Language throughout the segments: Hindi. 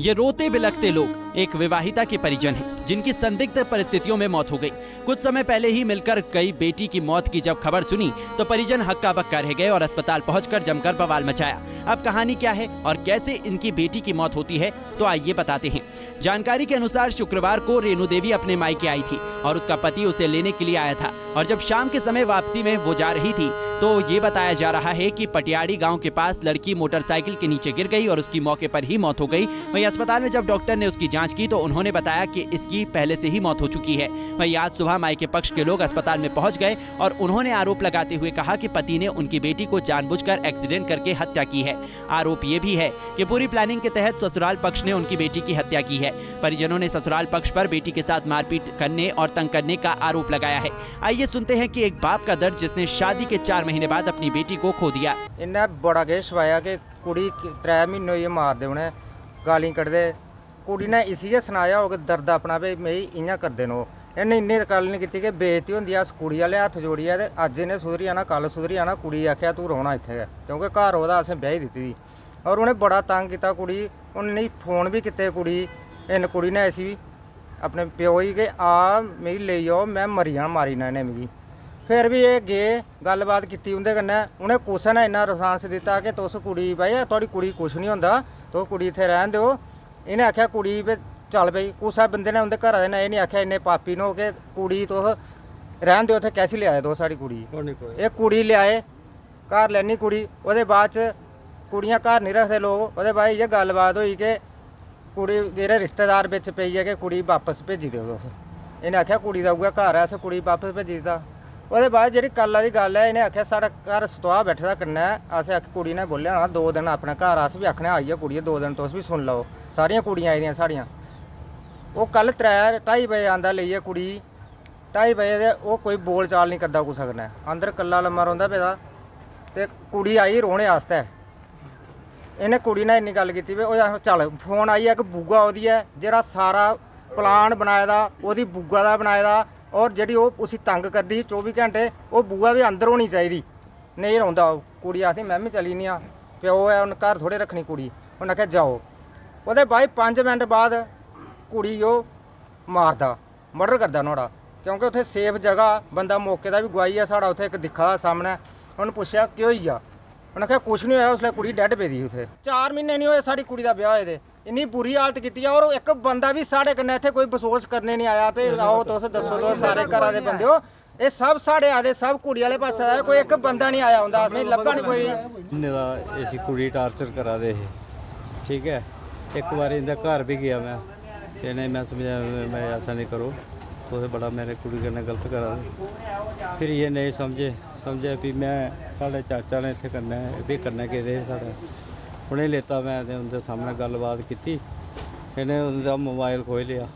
ये रोते बिलखते लोग एक विवाहिता के परिजन हैं, जिनकी संदिग्ध परिस्थितियों में मौत हो गई। कुछ समय पहले ही मिलकर गई बेटी की मौत की जब खबर सुनी तो परिजन हक्का बक्का रह गए और अस्पताल पहुंचकर जमकर बवाल मचाया। अब कहानी क्या है और कैसे इनकी बेटी की मौत होती है, तो आइए बताते हैं। जानकारी के अनुसार शुक्रवार को रेणु देवी अपने मायके आई थी और उसका पति उसे लेने के लिए आया था, और जब शाम के समय वापसी में वो जा रही थी तो ये बताया जा रहा है कि पटियाड़ी गांव के पास लड़की मोटरसाइकिल के नीचे गिर गई और उसकी मौके पर ही मौत हो गई। वहीं अस्पताल में जब डॉक्टर ने उसकी जांच की तो उन्होंने बताया कि इसकी पहले से ही मौत हो चुकी है। वहीं आज सुबह मायके पक्ष के लोग अस्पताल में पहुंच गए और उन्होंने आरोप लगाते हुए कहा कि पति ने उनकी बेटी को जानबूझकर एक्सीडेंट करके हत्या की है। आरोप ये भी है कि पूरी प्लानिंग के तहत ससुराल पक्ष ने उनकी बेटी की हत्या की है। परिजनों ने ससुराल पक्ष पर बेटी के साथ मारपीट करने और तंग करने का आरोप लगाया है। आइए सुनते हैं कि एक बाप का दर्द जिसने शादी के 4 महीने बाद अपनी बेटी को खो दिया। इन्हें बड़ा केस पाया कि कुड़ी 3 महीने ये मार दे, उन्हें गाली कढ़दे। कुड़ी ने इसी सुनाया होगा दर्द अपना भी मैं इं करते नो। इन्हें इन्नी गल नहीं की कि बेइज्जती होंगी। अस कुड़ी वाले हत्थ जोड़िए तो अज इन्हें सुधरी आना, कल सुधरी आना। कुड़ी आख्या तू रोना इत्थे, क्योंकि घर वह असें ब्याही दी थी और उन्हें बड़ा तंग किया। कुड़ी उन्हें फोन भी किए। कुड़ी इन कुड़ी ने ऐसी अपने प्यो ही कि आ मेरी ले आओ, मैं मरी जाना मारी ना इन्हें मिगी। फिर भी ये गए गलबात की उनके कन्नै। उन्हें कुसै ने इन्ना रिस्पांस दिता कि तुस कुड़ी भाई थोड़ी कुड़ी कुछ नहीं होंदा, तो कुड़ी इत्थे रहन दो। इन्हें आख्या कुड़ी भी चल पई। कुसै बंदे ने उनके घर दे ने ये नहीं आख्या इन्ने पापी नो कि कुड़ी तुस रहन दो, उत्थे कैसी ले आए दो साड़ी कुड़ी। ये कुड़ी ले आए घर लैनी कुड़ी। वो बाद च कुड़ियाँ घर नहीं रखते लोग। वो बाद ये गलबात हुई कि कुड़ी जेह्ड़े रिश्तेदार बिच पेई है कि कुड़ी वापस भेजी दो तुस। इन्हें आख्या कुड़ी दा उ'ऐ घर है, अस कुड़ी वापस भेजी दित्ता। वो बाद जी कल की गल है, इन्हें आख्या साढ़ा घर सतवाह बैठे दा कन्नै। अस कुड़ी ने बोलिया होना 2 दिन अपने घर, अस भी आखने आई है कुड़ी 2 दिन तुस भी सुन लो। सारियां कुड़ियां आई दियां साड़ियां। वो कल 3-2:30 बजे आंदा लेइयै कुड़ी। 2:30 बजे ते वो कोई बोल चाल नहीं करदा कुसै कन्नै, अंदर कल्ला लम्मा रौंह्दा पेदा। ते कुड़ी आई रोने आस्तै। इन्हें कुड़ी ने इन्नी गल कीती भी चल फोन आई है कि बुआ ओह्दी है, जेह्ड़ा सारा प्लान बनाए दा ओह्दी बुआ दा बनाए दा, और जी उसी तंग करती 24 घंटे वो बुआ भी अंदर होनी चाहिए, नहीं रौंदा। कुड़ी आखती मैं भी चली नहीं, प्यो है उन्हें घर थोड़े रखनी कुड़ी। उन्हें आख्या जाओ। वो बाद 5 मिनट बाद कुड़ी मारदा, मर्डर करदा नुआढ़ा, क्योंकि उत्थे सेफ जगह बंदा मौके का भी गवाही है साढ़ा। उत्थे एक दिक्खा दा सामने। उन्हें पुछया केह् होई गेआ, उन्हें आख्या कुछ नहीं होया, उसलै कुड़ी डैड पेदी उत्थे। 4 महीने नहीं होए साड़ी कुड़ी दा ब्याह होए दे। इन्नी बुरी हालत की। और एक बंदा भी साढ़े कन्नै इत्थे कोई बसोस करने नहीं आया भी आओ तुस दस्सो, तुस सारे घरा दे बंदे हो। ये सब साढ़े आए, सब कुड़ी वाले पासे आए, कोई एक बंदा नहीं आया होंदा। असें लब्भा नहीं कोई। ऐसी कुड़ी टार्चर करा दे, ठीक है। एक बार इनका घर भी गया मैं, इन्हें मैं समझाया मैं ऐसा नहीं करो, तो बड़ा मेरे कुड़ी कन्नै गलत करा दे। फिर ये नहीं समझे भी मैं साढ़े चाचा ने इत्थे करना भी करना कि साढ़े उन्हें लेता। मैं उनके सामने गलबात की। इन्हें उनका मोबाइल खोल लिया,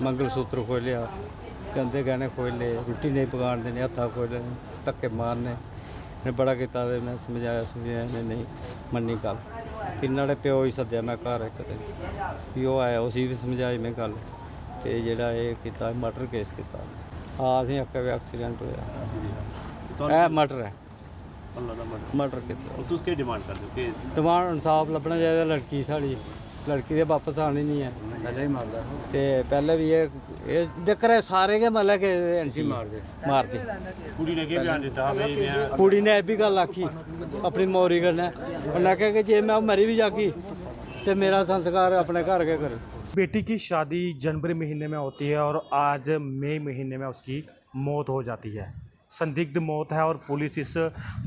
मंगलसूत्र खोल लिया, गंदे गहने खोल ले, रुट्टी नहीं पकाने देने, हत्था खोल लेने, धक्के मारने। इन्हें बड़ा किया। मैं समझाया इन्हें नहीं मन्नी गल। फिर नाले प्यो ही सद्या मैं घर एक दिन, भी वो आया उसी भी समझाई मैं गल कि जेह्ड़ा ये कीता मर्डर केस किया। हाँ असें आखेआ भी एक्सीडेंट होया, मर्डर है, मर्डर किया। डिमांड कर दो कि डिमांड इंसाफ लब्भना चाहिए। लड़की साड़ी लड़की दे वापस आनी नहीं है। पहले ही मारदा ते पहले भी ये देख रहे सारे के मतलब कि एंटी मार दी। कुड़ी ने क्या बयान दिता भाई मैं कुड़ी ने भी गल आखी अपनी मौरी कन्नै। उन्हें आखेआ कि जे मैं मरी भी जागी तो मेरा संस्कार अपने घर के करे। बेटी की शादी जनवरी महीने में होती है और आज मई महीने में उसकी मौत हो जाती है। संदिग्ध मौत है और पुलिस इस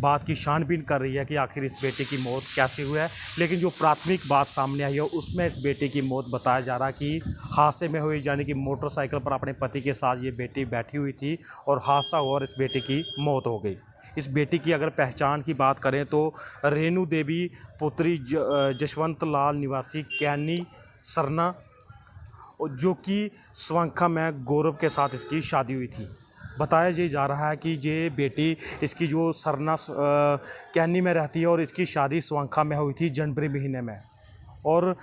बात की छानबीन कर रही है कि आखिर इस बेटे की मौत कैसे हुई है। लेकिन जो प्राथमिक बात सामने आई है उसमें इस बेटे की मौत बताया जा रहा है कि हादसे में हुई, यानी कि मोटरसाइकिल पर अपने पति के साथ ये बेटी बैठी हुई थी और हादसा हुआ और इस बेटे की मौत हो गई। इस बेटी की अगर पहचान की बात करें तो रेणु देवी पुत्री जशवंत लाल निवासी कैनी सरना, जो कि स्वंखा में गौरव के साथ इसकी शादी हुई थी। बताया ये जा रहा है कि ये बेटी इसकी जो सरना कैनी में रहती है और इसकी शादी स्वंखा में हुई थी जनवरी महीने में। और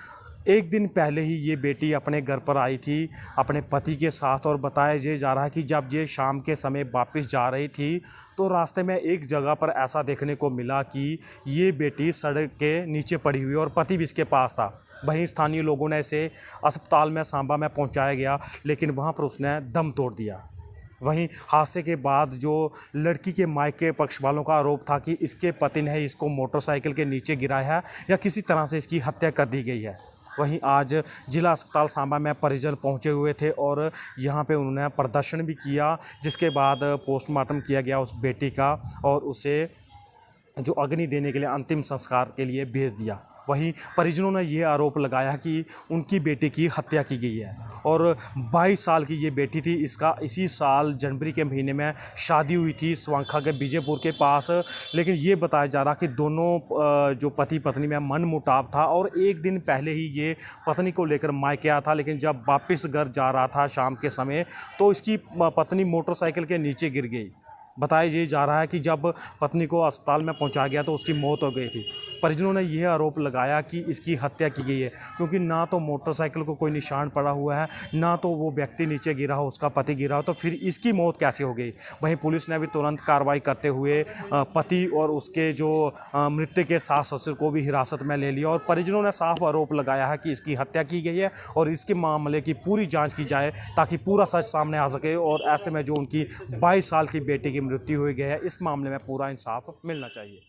एक दिन पहले ही ये बेटी अपने घर पर आई थी अपने पति के साथ। और बताया ये जा रहा है कि जब ये शाम के समय वापस जा रही थी तो रास्ते में एक जगह पर ऐसा देखने को मिला कि ये बेटी सड़क के नीचे पड़ी हुई और पति भी इसके पास था। वहीं स्थानीय लोगों ने इसे अस्पताल में सांबा में पहुंचाया गया, लेकिन वहां पर उसने दम तोड़ दिया। वहीं हादसे के बाद जो लड़की के मायके पक्ष वालों का आरोप था कि इसके पति ने इसको मोटरसाइकिल के नीचे गिराया है या किसी तरह से इसकी हत्या कर दी गई है। वहीं आज जिला अस्पताल सांबा में परिजन पहुंचे हुए थे और यहां पे उन्होंने प्रदर्शन भी किया, जिसके बाद पोस्टमार्टम किया गया उस बेटी का और उसे जो अग्नि देने के लिए अंतिम संस्कार के लिए भेज दिया। वहीं परिजनों ने ये आरोप लगाया कि उनकी बेटी की हत्या की गई है और 22 साल की ये बेटी थी। इसका इसी साल जनवरी के महीने में शादी हुई थी स्वांखा के बीजेपुर के पास, लेकिन ये बताया जा रहा कि दोनों जो पति पत्नी में मनमुटाव था और एक दिन पहले ही ये पत्नी को लेकर मायके आया था, लेकिन जब वापस घर जा रहा था शाम के समय तो इसकी पत्नी मोटरसाइकिल के नीचे गिर गई। बताया ये जा रहा है कि जब पत्नी को अस्पताल में पहुंचाया गया तो उसकी मौत हो गई थी। परिजनों ने यह आरोप लगाया कि इसकी हत्या की गई है, क्योंकि ना तो मोटरसाइकिल को कोई निशान पड़ा हुआ है, ना तो वो व्यक्ति नीचे गिरा हो, उसका पति गिरा हो, तो फिर इसकी मौत कैसे हो गई। वहीं पुलिस ने भी तुरंत कार्रवाई करते हुए पति और उसके जो मृत्यु के सास ससुर को भी हिरासत में ले लिया और परिजनों ने साफ आरोप लगाया है कि इसकी हत्या की गई है और इसके मामले की पूरी जाँच की जाए ताकि पूरा सच सामने आ सके और ऐसे में जो उनकी 22 साल की बेटी की मृत्यु हुई गई है, इस मामले में पूरा इंसाफ मिलना चाहिए।